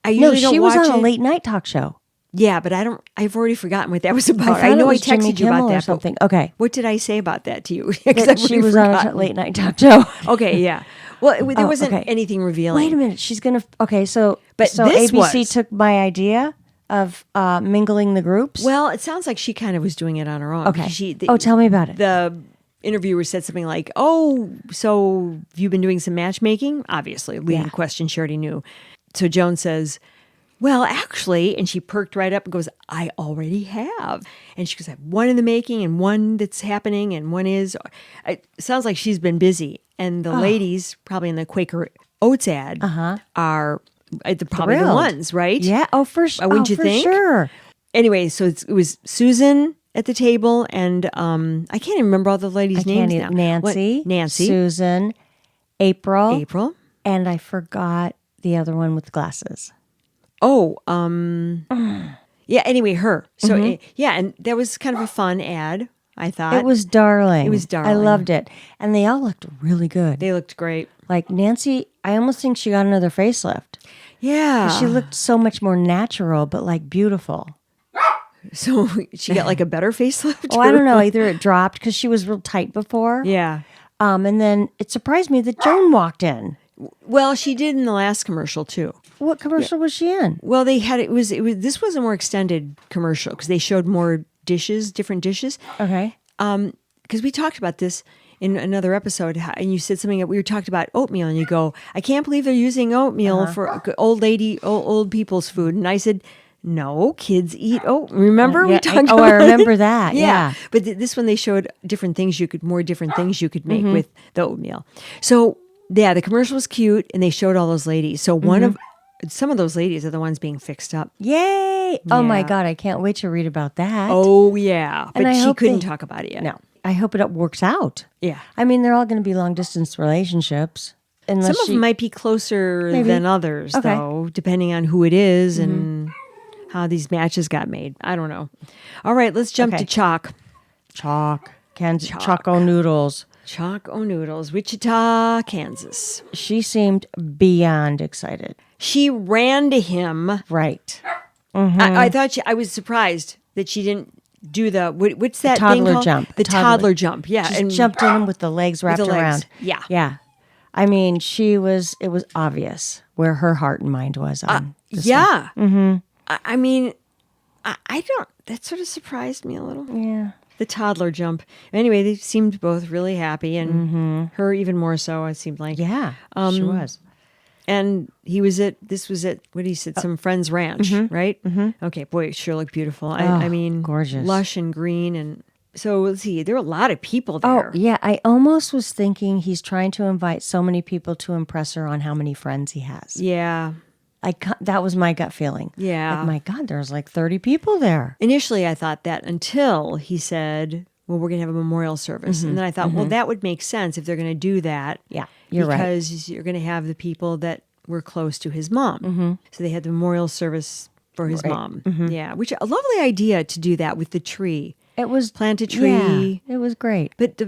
Speaker 1: I
Speaker 2: No,
Speaker 1: usually don't
Speaker 2: she was
Speaker 1: watch
Speaker 2: on a
Speaker 1: it.
Speaker 2: late night talk show.
Speaker 1: Yeah, but I've already forgotten what that was about.
Speaker 2: thought
Speaker 1: I know
Speaker 2: it
Speaker 1: I
Speaker 2: was Jimmy
Speaker 1: texted you about
Speaker 2: Kimmel or
Speaker 1: that. but
Speaker 2: something. Okay.
Speaker 1: What did I say about that to you? 'Cause
Speaker 2: That
Speaker 1: I've
Speaker 2: she
Speaker 1: already
Speaker 2: was on a
Speaker 1: forgotten.
Speaker 2: late night talk show.
Speaker 1: Okay, yeah. Well, there wasn't
Speaker 2: okay.
Speaker 1: anything revealing.
Speaker 2: Wait a minute. She's going to, okay, so
Speaker 1: But
Speaker 2: so
Speaker 1: this
Speaker 2: ABC
Speaker 1: was.
Speaker 2: took my idea of mingling the groups?
Speaker 1: Well, it sounds like she kind of was doing it on her own.
Speaker 2: Okay.
Speaker 1: She,
Speaker 2: Tell me about it.
Speaker 1: The interviewer said something like, "Oh, so have you been doing some matchmaking?" Obviously, leading question she already knew. So Joan says, "Well, actually," and she perked right up and goes, "I already have." And she goes, "I have one in the making and one that's happening and one is." It sounds like she's been busy. And the ladies, probably in the Quaker Oats ad, are probably the
Speaker 2: Thrilled.
Speaker 1: ones, right?
Speaker 2: Yeah. Oh, for sure.
Speaker 1: Wouldn't you
Speaker 2: for
Speaker 1: think?
Speaker 2: Sure.
Speaker 1: Anyway, so it was Susan at the table, and I can't even remember all the ladies' names now.
Speaker 2: Nancy,
Speaker 1: Nancy,
Speaker 2: Susan, April,
Speaker 1: and
Speaker 2: I forgot the other one with glasses.
Speaker 1: Oh, yeah. Anyway, her. So yeah, and that was kind of a fun ad. I thought
Speaker 2: It was darling.
Speaker 1: It was darling.
Speaker 2: I loved it, and they all looked really good.
Speaker 1: They looked great.
Speaker 2: Like Nancy, I almost think she got another facelift.
Speaker 1: Yeah,
Speaker 2: She looked so much more natural, but like beautiful.
Speaker 1: So she got like a better facelift.
Speaker 2: Oh, I don't know. Either it dropped because she was real tight before.
Speaker 1: Yeah.
Speaker 2: And then it surprised me that Joan walked in.
Speaker 1: Well, she did in the last commercial too.
Speaker 2: What commercial was she in?
Speaker 1: Well, they had it was this was a more extended commercial because they showed more dishes, different dishes.
Speaker 2: Okay.
Speaker 1: Because we talked about this in another episode, and you said something that we were talked about oatmeal, and you go, "I can't believe they're using oatmeal for old people's food." And I said, "No, kids eat oat." Remember we talked about
Speaker 2: I remember that. Yeah.
Speaker 1: But this one they showed different things you could make with the oatmeal. So yeah, the commercial was cute, and they showed all those ladies. So some of those ladies are the ones being fixed up.
Speaker 2: Yay! Oh my
Speaker 1: Yeah.
Speaker 2: God, I can't wait to read about that.
Speaker 1: Oh yeah,
Speaker 2: And
Speaker 1: but
Speaker 2: I
Speaker 1: she
Speaker 2: hope
Speaker 1: couldn't
Speaker 2: they-
Speaker 1: talk about it yet.
Speaker 2: No, I hope it works out.
Speaker 1: Yeah.
Speaker 2: I mean, they're all going to be long distance relationships. Unless
Speaker 1: Some of them might be closer
Speaker 2: Maybe.
Speaker 1: than others,
Speaker 2: Okay.
Speaker 1: though, depending on who it is and how these matches got made. I don't know. All right, let's jump
Speaker 2: Okay.
Speaker 1: to Chock.
Speaker 2: Chock. Choco noodles.
Speaker 1: Chock O'Noodles, Wichita, Kansas.
Speaker 2: She seemed beyond excited.
Speaker 1: She ran to him.
Speaker 2: Right.
Speaker 1: I thought I was surprised that she didn't do what's that thing
Speaker 2: toddler
Speaker 1: called?
Speaker 2: jump.
Speaker 1: The toddler jump. Yeah,
Speaker 2: Just
Speaker 1: and
Speaker 2: jumped in with the legs wrapped
Speaker 1: the legs.
Speaker 2: around.
Speaker 1: Yeah.
Speaker 2: Yeah. I mean, it was obvious where her heart and mind was on this one.
Speaker 1: yeah. Mm-hmm. I mean, I don't. That sort of surprised me a little.
Speaker 2: Yeah.
Speaker 1: The toddler jump. Anyway, they seemed both really happy, and her even more so. It seemed like.
Speaker 2: Yeah. She was.
Speaker 1: And this was at, what he said, some friend's ranch, right? Mm-hmm. Okay, boy, it sure looked beautiful. I mean,
Speaker 2: gorgeous.
Speaker 1: Lush and green. And so let's see, there were a lot of people there.
Speaker 2: Oh, yeah. I almost was thinking he's trying to invite so many people to impress her on how many friends he has.
Speaker 1: Yeah.
Speaker 2: That was my gut feeling.
Speaker 1: Yeah.
Speaker 2: Like, my God, there's like 30 people there.
Speaker 1: Initially, I thought that until he said, well, we're going to have a memorial service. And then I thought, well, that would make sense if they're going to do that.
Speaker 2: Yeah, you're right.
Speaker 1: Because you're going to have the people that were close to his mom. So they had the memorial service for his mom. Yeah, which a lovely idea to do that with the tree.
Speaker 2: It was
Speaker 1: Plant a tree.
Speaker 2: Yeah, it was great.
Speaker 1: But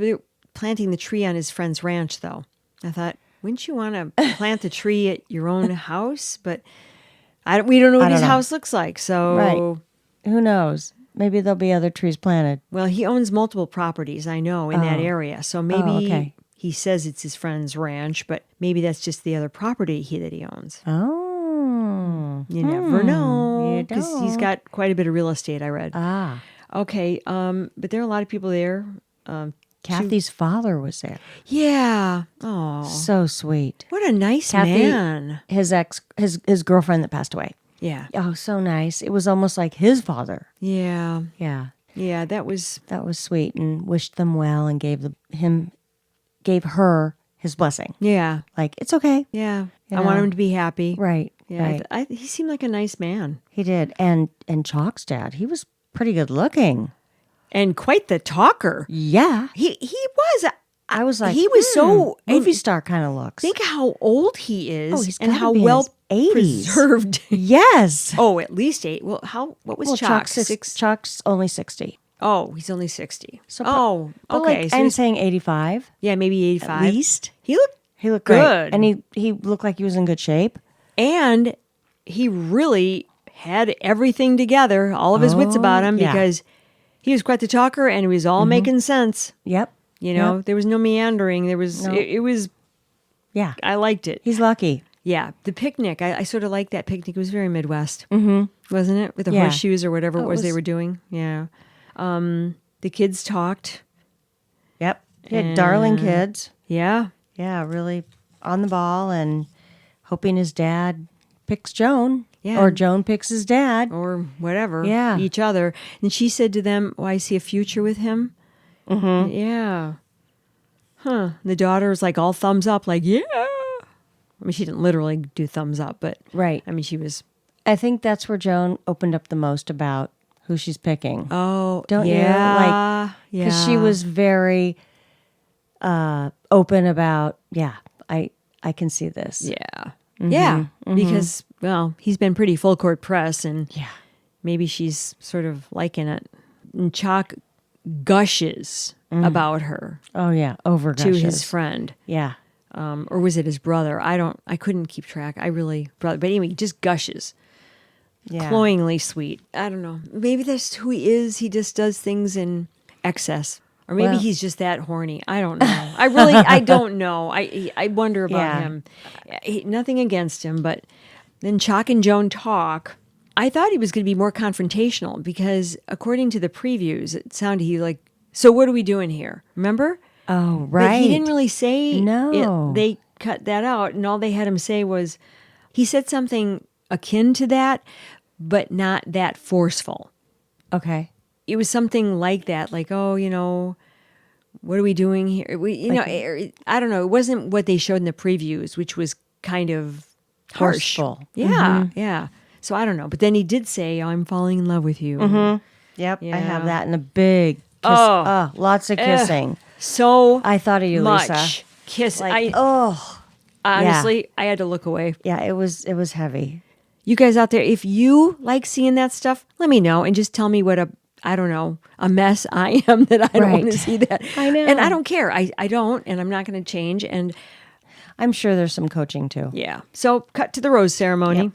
Speaker 1: planting the tree on his friend's ranch, though, I thought, wouldn't you want to plant the tree at your own house? But we don't know what his house looks like. So,
Speaker 2: Right. Who knows? Maybe there'll be other trees planted.
Speaker 1: Well, he owns multiple properties, I know, in that area. So maybe he says it's his friend's ranch, but maybe that's just the other property that he owns.
Speaker 2: Oh.
Speaker 1: You never know.
Speaker 2: You
Speaker 1: Because he's
Speaker 2: don't.
Speaker 1: got quite a bit of real estate, I read.
Speaker 2: Ah.
Speaker 1: Okay, but there are a lot of people there.
Speaker 2: Kathy's father was there.
Speaker 1: Yeah. Oh,
Speaker 2: So sweet.
Speaker 1: what a nice
Speaker 2: Kathy,
Speaker 1: man.
Speaker 2: his girlfriend that passed away.
Speaker 1: Yeah.
Speaker 2: Oh, so nice. It was almost like his father.
Speaker 1: Yeah.
Speaker 2: Yeah.
Speaker 1: Yeah, that was...
Speaker 2: That was sweet, and wished them well and gave her his blessing.
Speaker 1: Yeah.
Speaker 2: Like, it's okay.
Speaker 1: Yeah.
Speaker 2: You
Speaker 1: I want
Speaker 2: know.
Speaker 1: him to be happy.
Speaker 2: Right.
Speaker 1: Yeah.
Speaker 2: Right.
Speaker 1: He seemed like a nice man.
Speaker 2: He did. And Chock's dad, he was pretty good looking.
Speaker 1: And quite the talker.
Speaker 2: Yeah.
Speaker 1: He was.
Speaker 2: I was like,
Speaker 1: he was so...
Speaker 2: movie star kind of looks.
Speaker 1: Think how old he is.
Speaker 2: Oh, he's
Speaker 1: and
Speaker 2: gotta
Speaker 1: how
Speaker 2: be in
Speaker 1: well
Speaker 2: his 80s.
Speaker 1: preserved.
Speaker 2: Yes.
Speaker 1: Oh, at least 8. Well, what was Chock?
Speaker 2: Chock's only 60.
Speaker 1: Oh, he's only 60.
Speaker 2: So,
Speaker 1: oh,
Speaker 2: But
Speaker 1: okay.
Speaker 2: like,
Speaker 1: So
Speaker 2: I'm
Speaker 1: he's-
Speaker 2: saying 85
Speaker 1: yeah, maybe 85.
Speaker 2: at least.
Speaker 1: He looked
Speaker 2: He looked great.
Speaker 1: good.
Speaker 2: And he looked like he was in good shape.
Speaker 1: And he really had everything together, all of his wits about him,
Speaker 2: yeah.
Speaker 1: because he was quite the talker and it was all making sense.
Speaker 2: Yep.
Speaker 1: You know,
Speaker 2: Yep.
Speaker 1: there was no meandering. There was,
Speaker 2: No.
Speaker 1: it was,
Speaker 2: Yeah.
Speaker 1: I liked it.
Speaker 2: He's lucky.
Speaker 1: Yeah, the picnic. I sort of liked that picnic. It was very Midwest, wasn't it? With the horseshoes or whatever it was they were doing. Yeah. The kids talked.
Speaker 2: Yep. He had darling kids.
Speaker 1: Yeah.
Speaker 2: Yeah, really on the ball and hoping his dad picks Joan.
Speaker 1: Yeah.
Speaker 2: Or Joan picks his dad.
Speaker 1: Or whatever.
Speaker 2: Yeah.
Speaker 1: Each other. And she said to them, I see a future with him. Mm-hmm. Yeah. Huh. The daughter was like all thumbs up, like, yeah. I mean, she didn't literally do thumbs up, but
Speaker 2: Right.
Speaker 1: I mean, she was.
Speaker 2: I think that's where Joan opened up the most about who she's picking.
Speaker 1: Oh,
Speaker 2: Don't you? Like, because she was very open about, I can see this.
Speaker 1: Yeah. Yeah. Because, well, he's been pretty full court press and maybe she's sort of liking it. And Chock gushes about her.
Speaker 2: Oh, yeah. Over
Speaker 1: to his friend.
Speaker 2: Yeah.
Speaker 1: Or was it his brother? I couldn't keep track. But anyway, he just gushes.
Speaker 2: Yeah.
Speaker 1: Cloyingly sweet. I don't know. Maybe that's who he is. He just does things in excess. Or maybe he's just that horny. I don't know. I don't know. I wonder about him. Nothing against him, but then Chock and Joan talk. I thought he was going to be more confrontational because according to the previews, it sounded like, so what are we doing here? Remember?
Speaker 2: Oh, right.
Speaker 1: But he didn't really say
Speaker 2: No.
Speaker 1: it. They cut that out, and all they had him say was, he said something akin to that, but not that forceful.
Speaker 2: Okay.
Speaker 1: It was something like that, like, oh, what are we doing here? I don't know. It wasn't what they showed in the previews, which was kind of harsh.
Speaker 2: Forceful.
Speaker 1: Yeah, yeah. So I don't know. But then he did say, I'm falling in love with you.
Speaker 2: Yep.
Speaker 1: Yeah.
Speaker 2: I have that in a big kiss.
Speaker 1: Oh.
Speaker 2: Lots of kissing.
Speaker 1: So
Speaker 2: I thought of you,
Speaker 1: much
Speaker 2: Lisa.
Speaker 1: kiss.
Speaker 2: Like,
Speaker 1: Honestly, I had to look away.
Speaker 2: Yeah, it was heavy.
Speaker 1: You guys out there, if you like seeing that stuff, let me know and just tell me what a mess I am that I don't want to see that.
Speaker 2: I know.
Speaker 1: And I don't care. I don't, and I'm not going to change. And
Speaker 2: I'm sure there's some coaching too.
Speaker 1: yeah. So cut to the rose ceremony.
Speaker 2: Yep.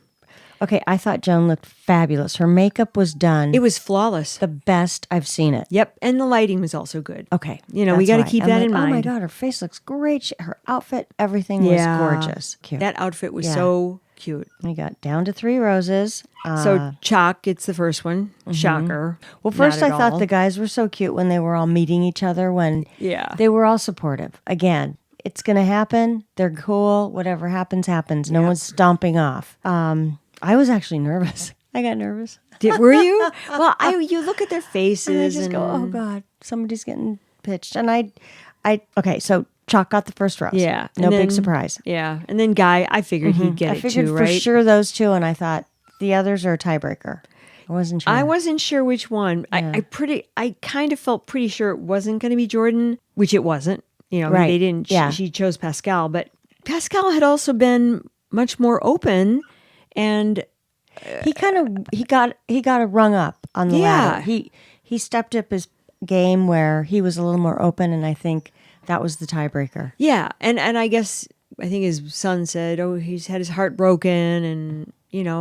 Speaker 2: Okay, I thought Joan looked fabulous. Her makeup was done.
Speaker 1: It was flawless.
Speaker 2: The best I've seen it.
Speaker 1: Yep. And the lighting was also good.
Speaker 2: Okay.
Speaker 1: We
Speaker 2: that's
Speaker 1: got to
Speaker 2: why.
Speaker 1: keep
Speaker 2: I'm
Speaker 1: that
Speaker 2: like,
Speaker 1: in mind.
Speaker 2: Oh my God, her face looks great. Her outfit, everything was gorgeous. Cute.
Speaker 1: That outfit was so cute.
Speaker 2: We got down to 3 roses.
Speaker 1: So Chock gets the first one. Shocker.
Speaker 2: Well, first
Speaker 1: Not
Speaker 2: I
Speaker 1: at
Speaker 2: thought
Speaker 1: all.
Speaker 2: the guys were so cute when they were all meeting each other when they were all supportive. Again, it's going to happen. They're cool. Whatever happens, happens. No one's stomping off. I was actually nervous. I got nervous.
Speaker 1: Were you? Well, you look at their faces
Speaker 2: And I just go, oh God, somebody's getting pitched. And okay, so Chock got the first rose.
Speaker 1: Yeah.
Speaker 2: No big surprise.
Speaker 1: Yeah. And then Guy, I figured he'd get
Speaker 2: I
Speaker 1: it
Speaker 2: figured
Speaker 1: too,
Speaker 2: for
Speaker 1: right?
Speaker 2: sure those two, and I thought the others are a tiebreaker. I wasn't sure.
Speaker 1: I wasn't sure which one. I kind of felt pretty sure it wasn't going to be Jordan, which it wasn't.
Speaker 2: Right.
Speaker 1: They didn't.
Speaker 2: Yeah.
Speaker 1: She chose Pascal, but Pascal had also been much more open, and
Speaker 2: he got a rung up on the ladder. He stepped up his game where he was a little more open, and I think that was the tiebreaker.
Speaker 1: yeah, and I think his son said, "Oh, he's had his heart broken," and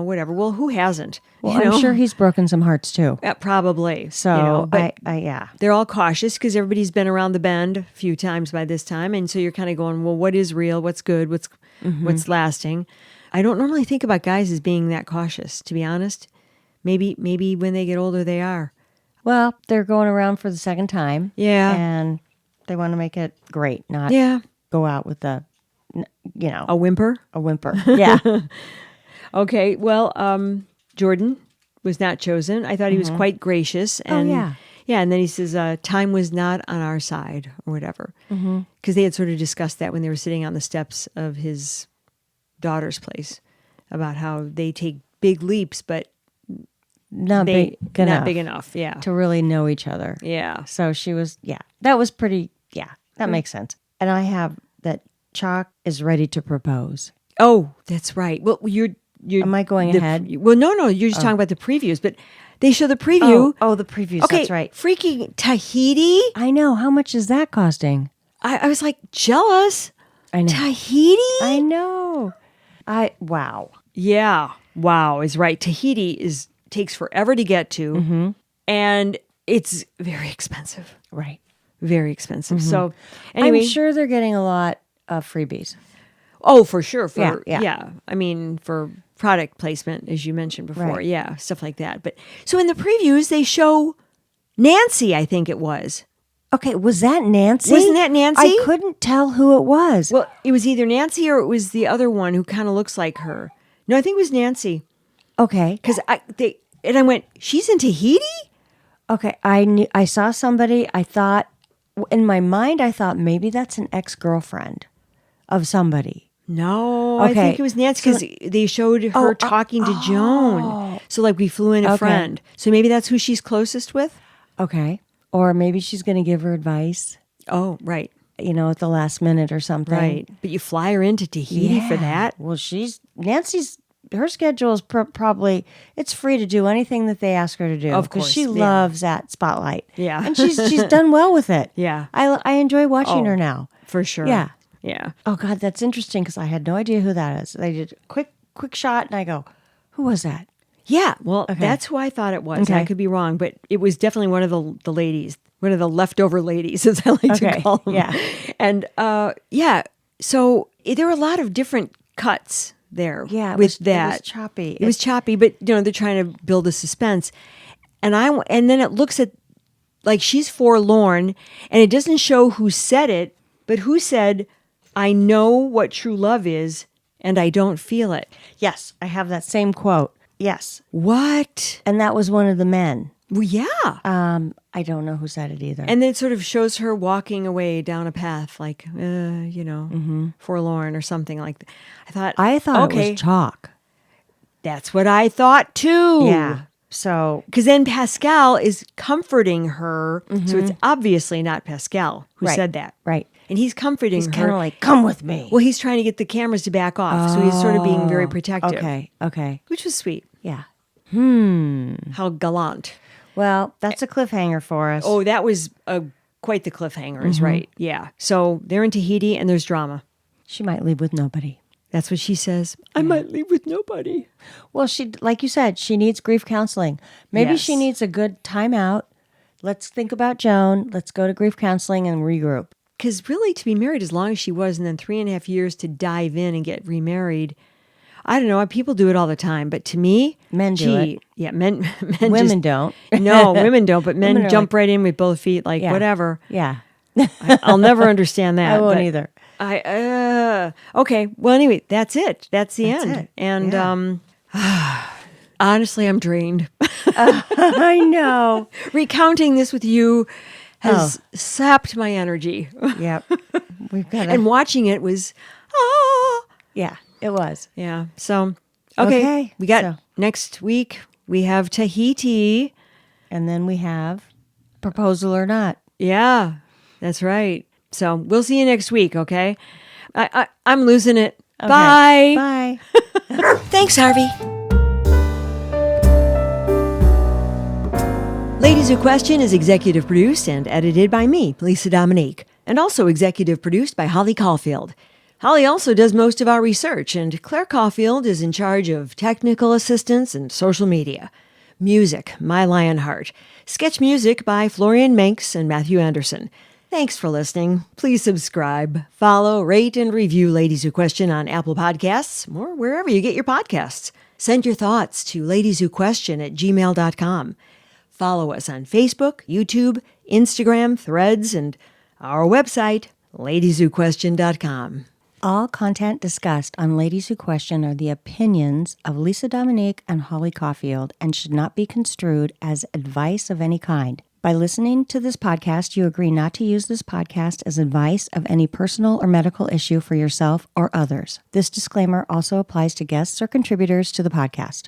Speaker 1: whatever. Well, who hasn't?
Speaker 2: Well, I'm sure he's broken some hearts too.
Speaker 1: Probably.
Speaker 2: So
Speaker 1: but
Speaker 2: yeah.
Speaker 1: they're all cautious because everybody's been around the bend a few times by this time, and so you're kind of going, well, what is real? What's good? What's lasting? I don't normally think about guys as being that cautious, to be honest. Maybe when they get older, they are.
Speaker 2: Well, they're going around for the second time.
Speaker 1: Yeah.
Speaker 2: And they want to make it great, not go out with a
Speaker 1: whimper.
Speaker 2: A whimper. Yeah.
Speaker 1: Okay. Well, Jordan was not chosen. I thought he was quite gracious. And,
Speaker 2: yeah.
Speaker 1: Yeah. And then he says, time was not on our side or whatever. Because they had sort of discussed that when they were sitting on the steps of his daughter's place about how they take big leaps, but
Speaker 2: not big
Speaker 1: enough. Yeah.
Speaker 2: To really know each other.
Speaker 1: Yeah.
Speaker 2: So she was, that was pretty, that makes sense. And I have that Chock is ready to propose.
Speaker 1: Oh, that's right. Well, you're
Speaker 2: Am I going ahead?
Speaker 1: Well, no, you're just talking about the previews, but they show the preview.
Speaker 2: Oh, the previews.
Speaker 1: Okay,
Speaker 2: That's right.
Speaker 1: Freaking Tahiti.
Speaker 2: I know. How much is that costing?
Speaker 1: I was like jealous.
Speaker 2: I know.
Speaker 1: Tahiti?
Speaker 2: I know. Wow.
Speaker 1: Yeah. Wow is right. Tahiti takes forever to get to, and it's very expensive.
Speaker 2: Right.
Speaker 1: Very expensive. So anyway,
Speaker 2: I'm sure they're getting a lot of freebies.
Speaker 1: Oh, for sure.
Speaker 2: Yeah.
Speaker 1: I mean, for product placement, as you mentioned before.
Speaker 2: Right.
Speaker 1: Yeah, stuff like that. But so in the previews, they show Nancy, I think it was.
Speaker 2: Okay, was that Nancy?
Speaker 1: Wasn't that Nancy?
Speaker 2: I couldn't tell who it was.
Speaker 1: Well, it was either Nancy or it was the other one who kind of looks like her. No, I think it was Nancy.
Speaker 2: Okay.
Speaker 1: Because I went, she's in Tahiti?
Speaker 2: Okay, I saw somebody, I thought, in my mind, I thought maybe that's an ex-girlfriend of somebody.
Speaker 1: No, I think it was Nancy because they showed her talking to Joan. So like we flew in a friend. So maybe that's who she's closest with?
Speaker 2: Okay. Or maybe she's going to give her advice.
Speaker 1: Oh, right.
Speaker 2: At the last minute or something.
Speaker 1: Right. But you fly her into Tahiti for that?
Speaker 2: Well, her schedule is probably, it's free to do anything that they ask her to do.
Speaker 1: Of course.
Speaker 2: Because she loves that spotlight.
Speaker 1: Yeah.
Speaker 2: And she's done well with it.
Speaker 1: Yeah.
Speaker 2: I enjoy watching her now.
Speaker 1: For sure.
Speaker 2: Yeah.
Speaker 1: Yeah.
Speaker 2: Oh, God, that's interesting because I had no idea who that is. They did a quick shot and I go, who was that?
Speaker 1: Yeah. Well, that's who I thought it was.
Speaker 2: Okay.
Speaker 1: I could be wrong, but it was definitely one of the ladies, one of the leftover ladies, as I like to call them.
Speaker 2: Yeah.
Speaker 1: And so there were a lot of different cuts there.
Speaker 2: Yeah,
Speaker 1: It was
Speaker 2: choppy.
Speaker 1: It was choppy, but they're trying to build a suspense. And then it looks at like she's forlorn, and it doesn't show who said it, but who said, "I know what true love is, and I don't feel it."
Speaker 2: Yes, I have that same quote. Yes.
Speaker 1: What?
Speaker 2: And that was one of the men.
Speaker 1: Well, yeah.
Speaker 2: I don't know who said it either.
Speaker 1: And then it sort of shows her walking away down a path, like, forlorn or something like that. I thought
Speaker 2: it was Chock.
Speaker 1: That's what I thought too.
Speaker 2: Yeah. So,
Speaker 1: because then Pascal is comforting her. So it's obviously not Pascal who said that.
Speaker 2: Right.
Speaker 1: And he's comforting her.
Speaker 2: He's kind of like, come with me.
Speaker 1: Well, he's trying to get the cameras to back off. So he's sort of being very protective.
Speaker 2: Okay.
Speaker 1: Which was sweet.
Speaker 2: Yeah.
Speaker 1: How gallant.
Speaker 2: Well, that's a cliffhanger for us.
Speaker 1: Oh, that was quite the cliffhanger, is right. Yeah. So they're in Tahiti and there's drama.
Speaker 2: She might leave with nobody.
Speaker 1: That's what she says. I might leave with nobody.
Speaker 2: Well, like you said, she needs grief counseling. Maybe
Speaker 1: Yes.
Speaker 2: she needs a good timeout. Let's think about Joan. Let's go to grief counseling and regroup.
Speaker 1: Because really, to be married as long as she was and then 3.5 years to dive in and get remarried, I don't know. People do it all the time. But to me,
Speaker 2: men do it.
Speaker 1: Yeah, men
Speaker 2: women don't.
Speaker 1: No, women don't. But men jump
Speaker 2: like,
Speaker 1: right in with both feet, like whatever.
Speaker 2: Yeah.
Speaker 1: I'll never understand that.
Speaker 2: I won't either.
Speaker 1: Okay. Well, anyway, that's it. That's the end.
Speaker 2: It.
Speaker 1: And honestly, I'm drained.
Speaker 2: I know.
Speaker 1: Recounting this with you has sapped my energy.
Speaker 2: Yep. We've got
Speaker 1: And watching it was,
Speaker 2: yeah, it was.
Speaker 1: yeah. So, okay. We got next week, we have Tahiti.
Speaker 2: And then we have Proposal or Not.
Speaker 1: Yeah, that's right. So we'll see you next week, okay? I'm losing it.
Speaker 2: Okay.
Speaker 1: Bye.
Speaker 2: Bye.
Speaker 1: Thanks, Harvey. Ladies Who Question is executive produced and edited by me, Lisa Dominique, and also executive produced by Holly Caulfield. Holly also does most of our research, and Claire Caulfield is in charge of technical assistance and social media. Music, My Lionheart. Sketch music by Florian Manx and Matthew Anderson. Thanks for listening. Please subscribe, follow, rate, and review Ladies Who Question on Apple Podcasts or wherever you get your podcasts. Send your thoughts to ladieswhoquestion@gmail.com. Follow us on Facebook, YouTube, Instagram, Threads, and our website, ladieswhoquestion.com.
Speaker 2: All content discussed on Ladies Who Question are the opinions of Lisa Dominique and Holly Caulfield and should not be construed as advice of any kind. By listening to this podcast, you agree not to use this podcast as advice of any personal or medical issue for yourself or others. This disclaimer also applies to guests or contributors to the podcast.